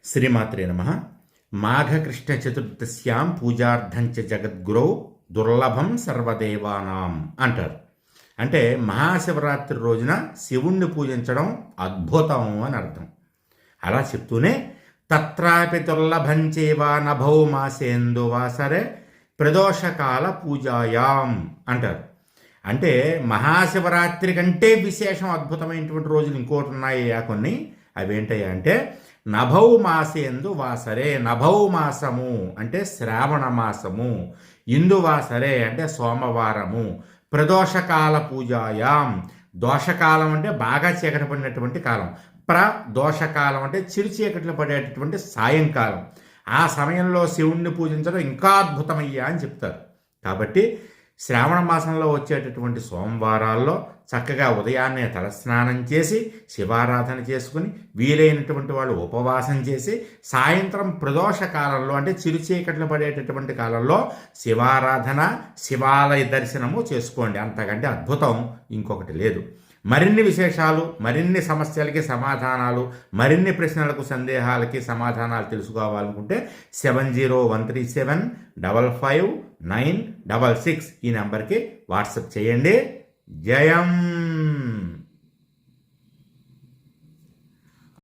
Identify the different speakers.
Speaker 1: శ్రీమాత్రే నమ. మాఘకృష్ణ చతుర్దశ్యాం పూజార్థంచ జగద్గురౌ దుర్లభం సర్వదేవానాం అంటారు. అంటే మహాశివరాత్రి రోజున శివుణ్ణి పూజించడం అద్భుతం అని అర్థం. అలా చెప్తూనే తత్రాపి దుర్లభం చేవ నభౌ మాసేందువాసరే ప్రదోషకాల పూజాయాం అంటారు. అంటే మహాశివరాత్రి కంటే విశేషం అద్భుతమైనటువంటి రోజులు ఇంకోటి ఉన్నాయి కొన్ని. అవేంటయ్యా అంటే నభౌ మాసేందు వాసరే, నభౌ మాసము అంటే శ్రావణ మాసము, ఇందువాసరే అంటే సోమవారము, ప్రదోషకాల పూజాయాం, దోషకాలం అంటే బాగా చీకటి పడినటువంటి కాలం, ప్రదోషకాలం అంటే చిరు చీకట్లు పడేటటువంటి సాయంకాలం, ఆ సమయంలో శివుణ్ణి పూజించడం ఇంకా అద్భుతమయ్యా అని చెప్తారు. కాబట్టి శ్రావణ మాసంలో వచ్చేటటువంటి సోమవారాల్లో చక్కగా ఉదయాన్నే తలస్నానం చేసి శివారాధన చేసుకుని వీలైనటువంటి వాళ్ళు ఉపవాసం చేసి సాయంత్రం ప్రదోష కాలంలో అంటే చిరుచీకట్లు పడేటటువంటి కాలంలో శివారాధన శివాలయ దర్శనము చేసుకోండి. అంతకంటే అద్భుతం ఇంకొకటి లేదు. మరిన్ని విశేషాలు, మరిన్ని సమస్యలకి సమాధానాలు, మరిన్ని ప్రశ్నలకు సందేహాలకి సమాధానాలు తెలుసుకోవాలనుకుంటే 7013755966 ఈ నెంబర్కి వాట్సాప్ చేయండి. జయం.